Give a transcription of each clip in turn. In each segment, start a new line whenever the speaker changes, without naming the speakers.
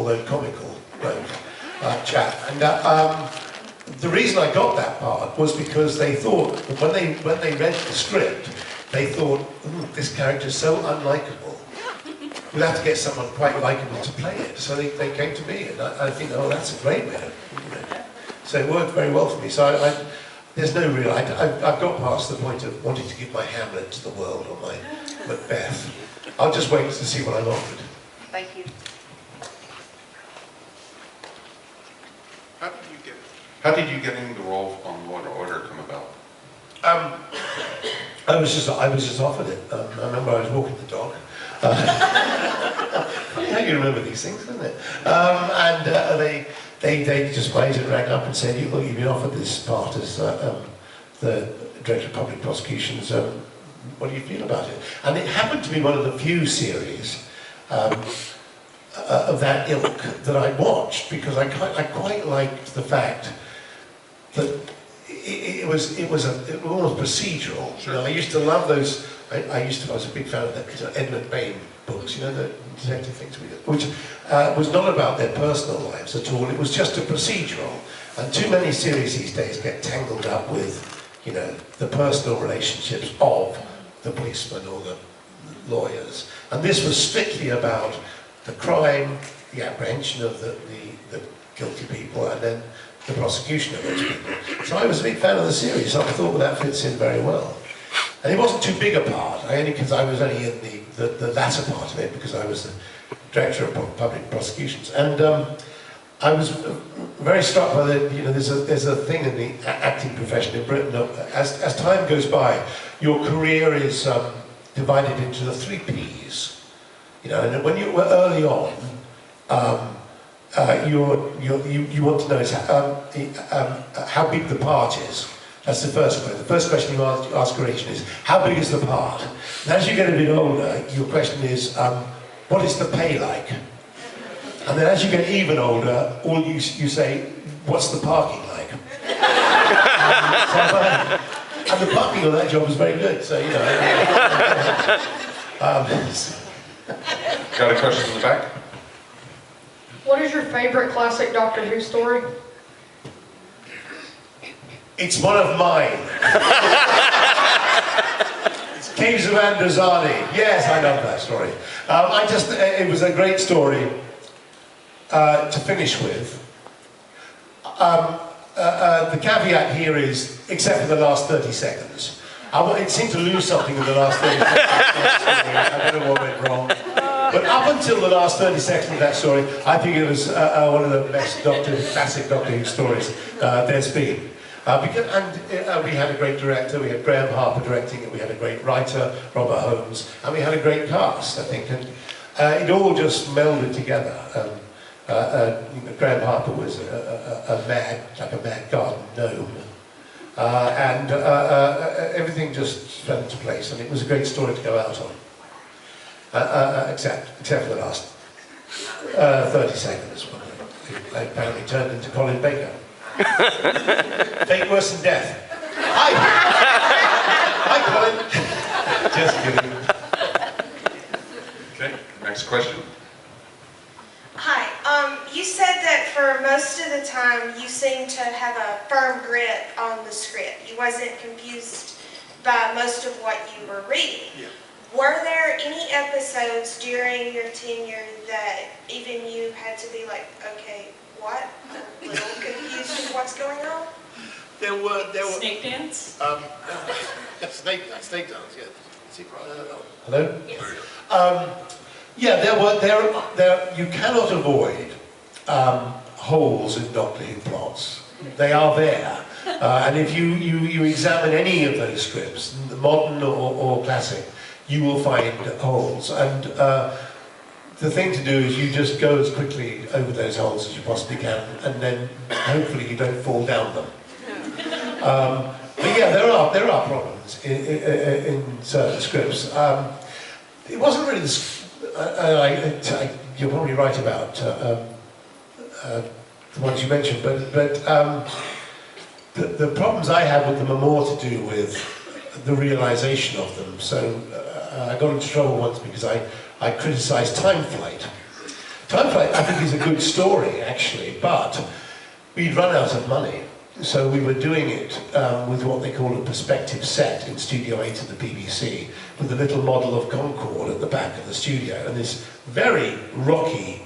although comical, chap. And the reason I got that part was because they thought, when they read the script, they thought, this character's so unlikable. We'll have to get someone quite likable to play it. So they came to me, and I think, oh, that's a great way to, So it worked very well for me. So there's no real, I've got past the point of wanting to give my Hamlet to the world or my Macbeth. I'll just wait to see what I'm offered.
Thank you.
How did you get into the role on Law and Order come about?
I was just offered it. I remember I was walking the dog. Funny how you remember these things, isn't it? And they just my agent rang up and said, "Look, you've been offered this part as the Director of Public Prosecutions. What do you feel about it?" And it happened to be one of the few series of that ilk that I watched, because I quite liked the fact that it was almost procedural.
Sure.
You know, I used to love those. I was a big fan of the Edmund Bain books, you know, the detective things we did, which was not about their personal lives at all. It was just a procedural. And too many series these days get tangled up with, you know, the personal relationships of the policemen or the lawyers. And this was strictly about the crime, the apprehension of the guilty people, and then the prosecution of those people. So I was a big fan of the series, so I thought, well, that fits in very well. And it wasn't too big a part, because I was only in the latter part of it, because I was the Director of Public Prosecutions. And I was very struck by the, you know, there's a thing in the acting profession in Britain, as time goes by, your career is divided into the 3 Ps. You know, and when you were early on, you want to know is how big the part is. That's the first question. The first question you ask your agent is, how big is the part? And as you get a bit older, your question is, what is the pay like? And then as you get even older, all you say, what's the parking like? And the parking on that job was very good, so, you know.
Got a question in the back?
What is your favorite classic Doctor Who story?
It's one of mine. It's Caves of Androzani. Yes, I love that story. It was a great story to finish with. The caveat here is, except for the last 30 seconds. It seemed to lose something in the last 30 seconds. I don't know what went wrong. But up until the last 30 seconds of that story, I think it was one of the best classic Doctor Who stories there's been. We had a great director, we had Graham Harper directing it, we had a great writer, Robert Holmes, and we had a great cast, I think. And it all just melded together. Graham Harper was like a mad garden gnome. And everything just fell into place, and it was a great story to go out on. Except for the last 30 seconds, when I apparently turned into Colin Baker. Fate worse than death. Hi! Hi, Colin! Just kidding.
Okay, next question.
Hi. You said that for most of the time you seemed to have a firm grip on the script. You wasn't confused by most of what you were reading.
Yeah.
Were there any episodes during your tenure that even you had to be like, okay, what? I'm a little confused with what's going on?
There were
Snake dance?
snake dance, yeah. Hello?
Yes.
Yeah, you cannot avoid holes in Doctor Who plots. They are there. And if you examine any of those scripts, modern or classic, you will find holes. And the thing to do is you just go as quickly over those holes as you possibly can, and then hopefully you don't fall down them. But yeah, there are problems in certain scripts. It wasn't really you're probably right about the ones you mentioned, but the problems I had with them are more to do with the realization of them. So I got into trouble once because I criticised time flight. Time Flight, I think, is a good story, actually, but we'd run out of money. So we were doing it with what they call a perspective set in Studio 8 at the BBC, with a little model of Concorde at the back of the studio, and this very rocky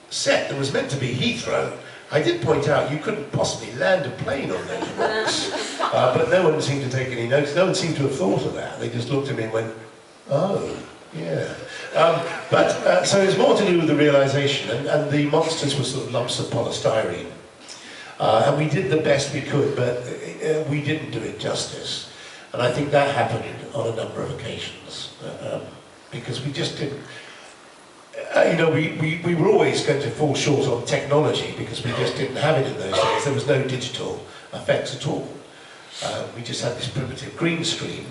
set that was meant to be Heathrow. I did point out you couldn't possibly land a plane on those rocks, but no one seemed to take any notice. No one seemed to have thought of that. They just looked at me and went, oh, yeah. So it's more to do with the realization, and the monsters were sort of lumps of polystyrene. And we did the best we could, but we didn't do it justice. And I think that happened on a number of occasions, because we just didn't. We were always going to fall short on technology because we just didn't have it in those days. There was no digital effects at all. We just had this primitive green screen.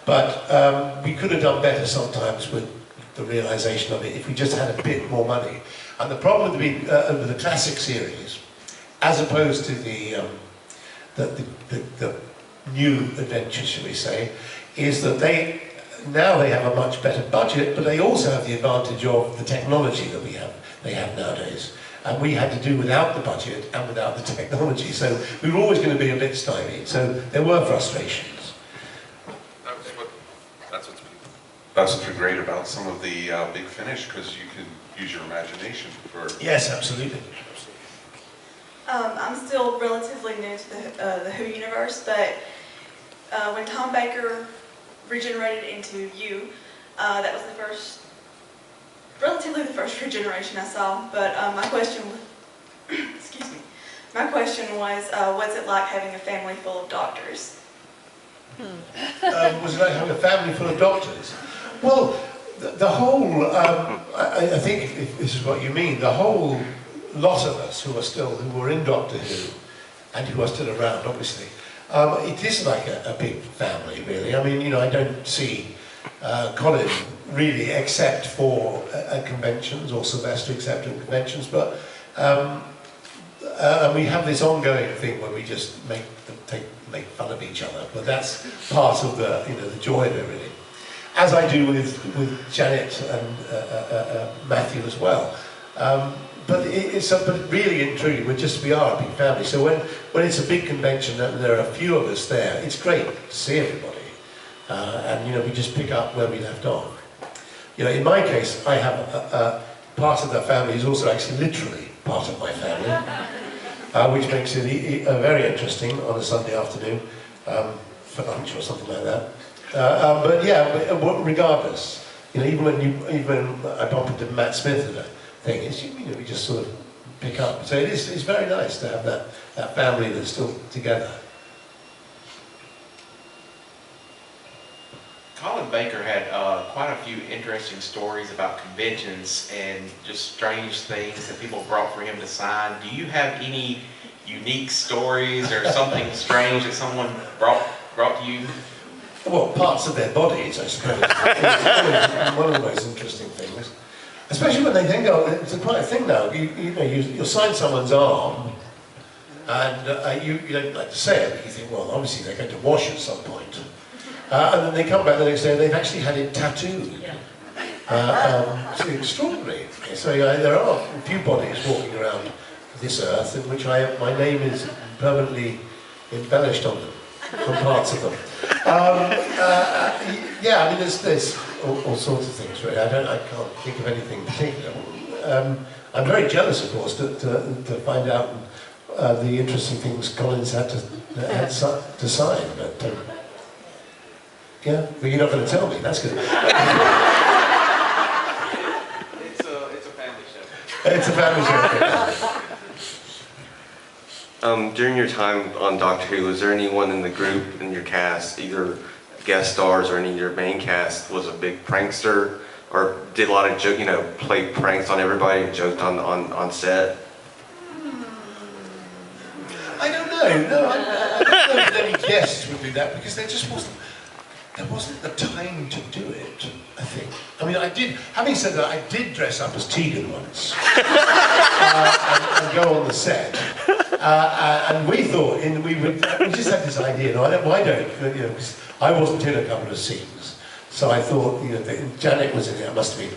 But we could have done better sometimes with the realization of it if we just had a bit more money. And the problem with the classic series, as opposed to the new adventures, shall we say, is that they have a much better budget, but they also have the advantage of the technology that they have nowadays. And we had to do without the budget and without the technology, so we were always going to be a bit stymied. So there were frustrations.
That's what's been great about some of the Big Finish, because you can use your imagination for...
Yes, absolutely.
I'm still relatively new to the Who universe, but when Tom Baker regenerated into you, that was relatively the first regeneration I saw. But my question, excuse me, my question was, what's it like having a family full of doctors?
Was it like having a family full of doctors? Well, the whole, I think if this is what you mean, the whole lot of us who were in Doctor Who, and who are still around, obviously, it is like a big family, really. I mean, I don't see Colin really except for conventions, or Sylvester except at conventions, but and we have this ongoing thing where we just make fun of each other, but that's part of the the joy of it, really. As I do with Janet and Matthew as well. But but really and truly, we are a big family. So when it's a big convention and there are a few of us there, it's great to see everybody. And we just pick up where we left off. In my case, I have part of the family is also actually literally part of my family, which makes it very interesting on a Sunday afternoon for lunch or something like that. But yeah, regardless, even when I bump into Matt Smith at a thing, it's, we just sort of pick up. So it's very nice to have that family that's still together.
Colin Baker had quite a few interesting stories about conventions and just strange things that people brought for him to sign. Do you have any unique stories or something strange that someone brought to you?
Well, parts of their bodies, I suppose. It's one of the most interesting things. Especially when they then go, it's quite a thing now, you'll sign someone's arm, and you don't like to say it, but you think, well, obviously they're going to wash at some point. And then they come back the next day and they've actually had it tattooed. It's extraordinary. So there are a few bodies walking around this earth in which my name is permanently embellished on them, on parts of them. Yeah, I mean, there's all sorts of things, really. I can't think of anything particular. I'm very jealous, of course, to find out the interesting things Colin's had to sign. But yeah, but you're not going to tell me. That's good.
It's a family show.
It's a family show.
During your time on Doctor Who, was there anyone in the group, in your cast, either guest stars or any of your main cast, was a big prankster, or did a lot of play pranks on everybody and joked on set?
I don't know. No, I don't know if any guests would do that because there wasn't the time to do it, I think. I mean, having said that, I did dress up as Tegan once and go on the set. And we thought, we just had this idea, why don't, because I wasn't in a couple of scenes. So I thought, Janet was in it. Must be,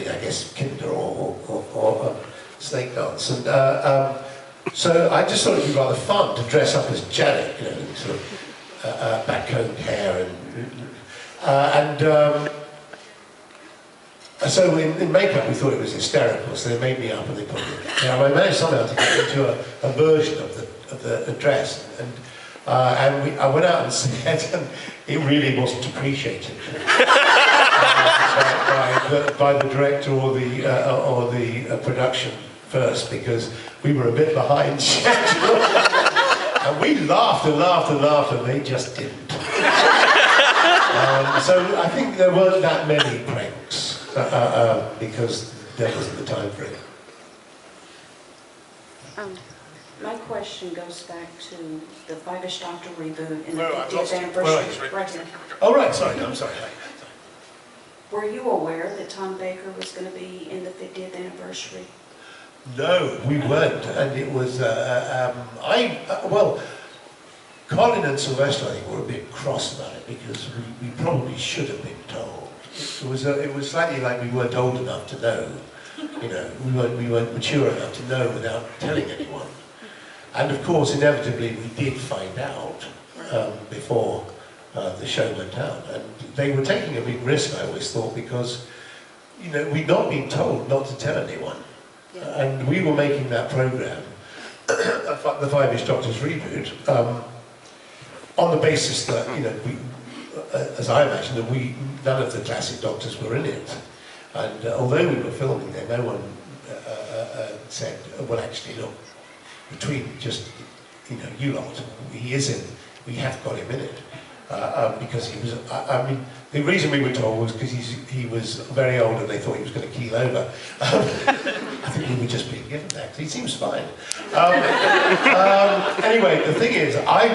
I guess, Kinder or Snake Dance. And so I just thought it'd be rather fun to dress up as Janet, sort of backcombed hair so in makeup we thought it was hysterical, so they made me up and they put me in. I managed somehow to get into a version of the dress, and I went out and said, and it really wasn't appreciated by the director or the production first, because we were a bit behind schedule. And we laughed and laughed and laughed, and they just didn't. So I think there weren't that many pranks, because there wasn't the time for it.
My question goes back to the Five-ish Doctor reboot and the
Where I lost
50th
you.
anniversary. Right here.
Oh, right, sorry, I'm sorry.
Were you aware that Tom Baker was going to be in the 50th anniversary?
No, we weren't, and it was, well, Colin and Sylvester, I think, were a bit cross about it, because we probably should have been told. It was slightly like we weren't old enough to know, we weren't mature enough to know without telling anyone. And of course, inevitably, we did find out before the show went out, and they were taking a big risk, I always thought, because, we'd not been told not to tell anyone. And we were making that programme, the Five-ish Doctors reboot, on the basis that, as I imagine, that none of the classic Doctors were in it. And although we were filming there, no one said, well, actually, look, between just, you lot, he is in, we have got him in it. Because he was, the reason we were told was because he was very old and they thought he was going to keel over. I think we were just being given that, because he seems fine. Anyway, the thing is, I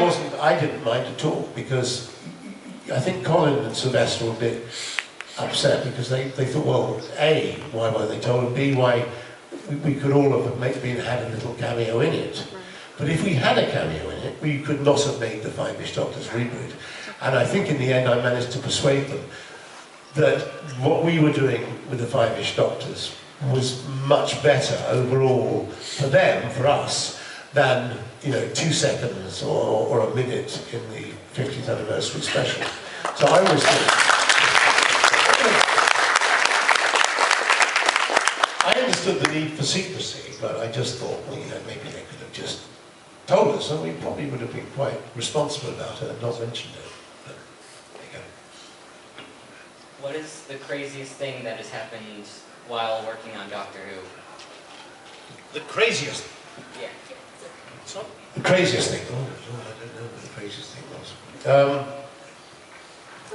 didn't mind at all, because I think Colin and Sylvester were a bit upset, because they thought, well, A, why weren't they told, and B, why we could all have maybe had a little cameo in it. But if we had a cameo in it, we could not have made the Five-ish Doctors reboot. And I think in the end I managed to persuade them that what we were doing with the Five-ish Doctors was much better overall for them, for us, than 2 seconds or a minute in the 50th anniversary special. So I always thought, I understood the need for secrecy, but I just thought, well, maybe they could have just told us, and we probably would have been quite responsible about it and not mentioned it. But there you go.
What is the craziest thing that has happened while working on Doctor Who?
The craziest.
Yeah.
The craziest thing. Oh, I don't know what the craziest thing was.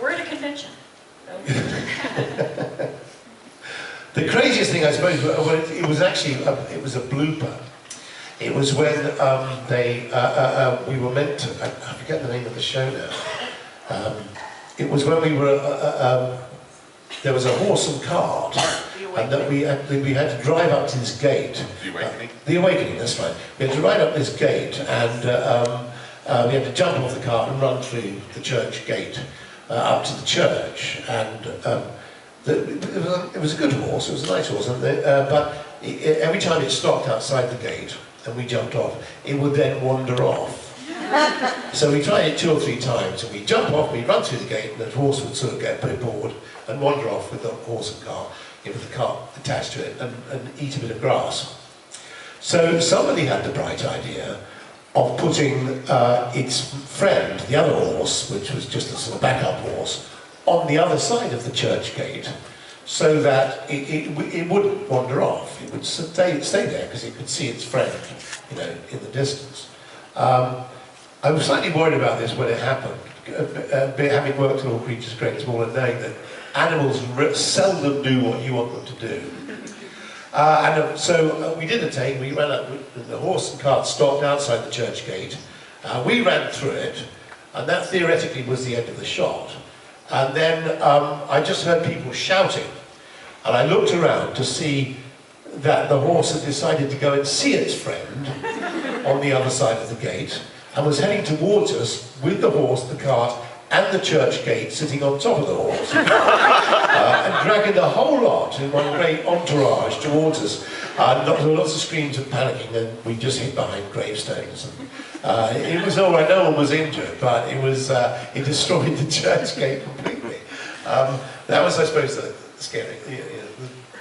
We're at a convention.
The craziest thing, I suppose, well, it was actually it was a blooper. It was when we were meant to, I forget the name of the show now. It was when we were, there was a horse and cart, and that we had to drive up to this gate.
The Awakening?
The Awakening, that's fine. We had to ride up this gate, and we had to jump off the cart and run through the church gate up to the church. And it was a good horse, it was a nice horse, but every time it stopped outside the gate, and we jumped off, it would then wander off. So we tried it 2 or 3 times, and we jump off, we run through the gate, and the horse would sort of get a bit bored and wander off with the horse and cart, with the cart attached to it, and eat a bit of grass. So somebody had the bright idea of putting its friend, the other horse, which was just a sort of backup horse, on the other side of the church gate, so that it wouldn't wander off. It would stay there because it could see its friend, in the distance. I was slightly worried about this when it happened, having worked on All Creatures Great and Small and knowing that animals seldom do what you want them to do. So we did a take. We ran up, the horse and cart stopped outside the church gate. We ran through it, and that theoretically was the end of the shot. And then I just heard people shouting, and I looked around to see that the horse had decided to go and see its friend on the other side of the gate, and was heading towards us with the horse, the cart, and the church gate sitting on top of the horse, and dragging the whole lot in one great entourage towards us. Lots of screams of panicking, and we just hid behind gravestones. It was all right, no one was injured, but it destroyed the church gate completely. That was, I suppose, the scary, the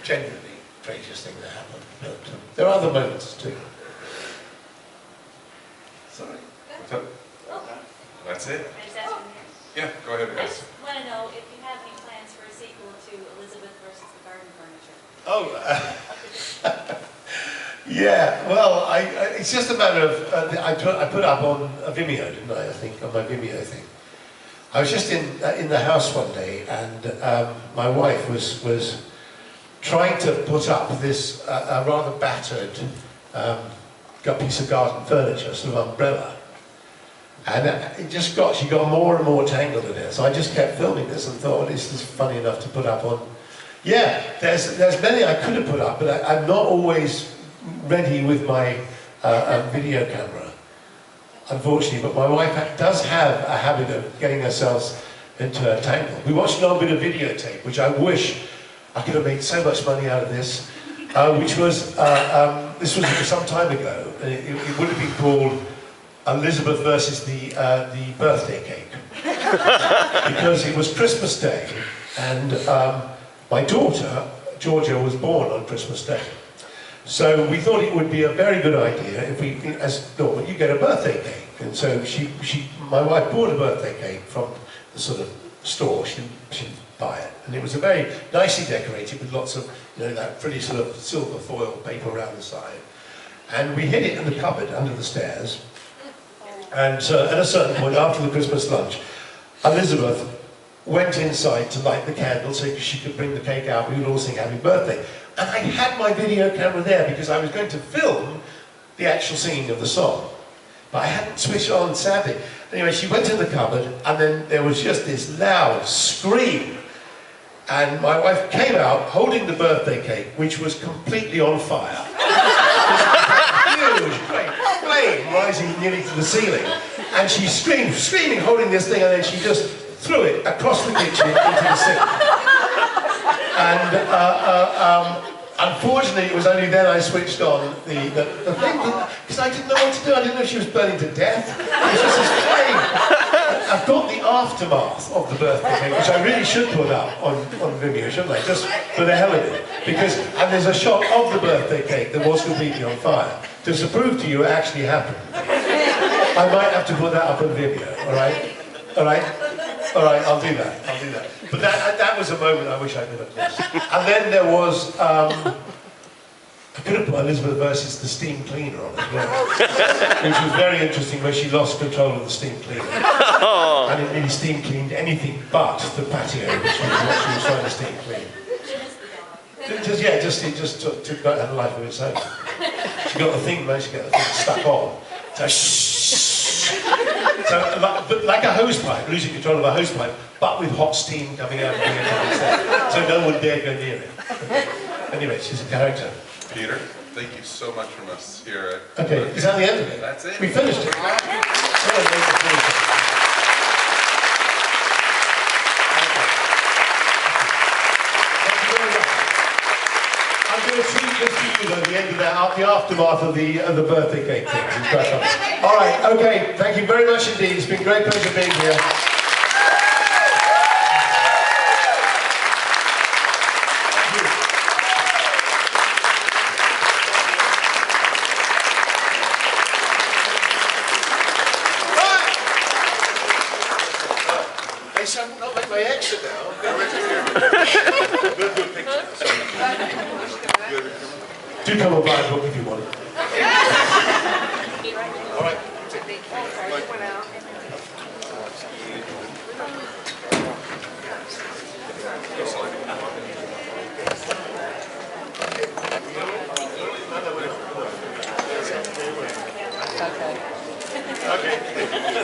genuinely craziest thing that happened. But there are other moments too. Sorry.
What's up? That's it?
Can I just ask one here?
Yeah, go ahead,
I
guys.
just want to know if you have any plans for a sequel to Elizabeth versus the Garden Furniture.
Oh, yeah. Well, it's just a matter of I put up on a Vimeo, didn't I? I think on my Vimeo thing. I was just in the house one day, and my wife was trying to put up this a rather battered piece of garden furniture, sort of umbrella. And she got more and more tangled in it. So I just kept filming this and thought, well, this is funny enough to put up on. Yeah, there's many I could have put up, but I'm not always ready with my video camera, unfortunately. But my wife does have a habit of getting herself into a tangle. We watched an old bit of videotape, which I wish I could have made so much money out of this, which was, this was some time ago. It would have been called Elizabeth versus the birthday cake, because it was Christmas Day, and my daughter Georgia was born on Christmas Day, so we thought it would be a very good idea if we, as normal, you get a birthday cake, and so my wife bought a birthday cake from the sort of store. She didn't buy it, and it was a very nicely decorated with lots of that pretty sort of silver foil paper around the side, and we hid it in the cupboard under the stairs. And at a certain point, after the Christmas lunch, Elizabeth went inside to light the candle so she could bring the cake out. We would all sing happy birthday. And I had my video camera there because I was going to film the actual singing of the song. But I hadn't switched on, sadly. Anyway, she went in the cupboard, and then there was just this loud scream. And my wife came out holding the birthday cake, which was completely on fire. Huge, great flame rising nearly to the ceiling, and she screaming, holding this thing, and then she just threw it across the kitchen into the sink. And unfortunately, it was only then I switched on the thing, because I didn't know what to do. I didn't know if she was burning to death. It was just this flame. I've got the aftermath of the birthday cake, which I really should put up on Vimeo, shouldn't I? Just for the hell of it. And there's a shot of the birthday cake that was completely on fire, just to prove to you it actually happened. I might have to put that up on Vimeo, alright? Alright? Alright, I'll do that. But that was a moment I wish I could have missed. And then there was, I could have put Elizabeth versus the steam cleaner on as well, which was very interesting, where she lost control of the steam cleaner. And it really steam cleaned anything but the patio, which was what she was trying to steam clean. It just took a life of its own. She got the thing, managed to get the thing stuck on. So but like a hose pipe, losing control of a hose pipe, but with hot steam coming out of the end instead. So no one dare go near it. Anyway, she's a character.
Peter, thank you so much from us here at...
Okay, is that the end of it?
That's it.
We finished it. I'm going to treat this to you at the end of that, the aftermath of the birthday cake thing. All right, okay, thank you very much indeed. It's been a great pleasure being here. I'm not like my exit now. Good picture. Do come and buy a book if you want it. All right. Okay.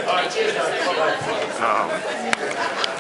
All right, cheers now. Bye-bye.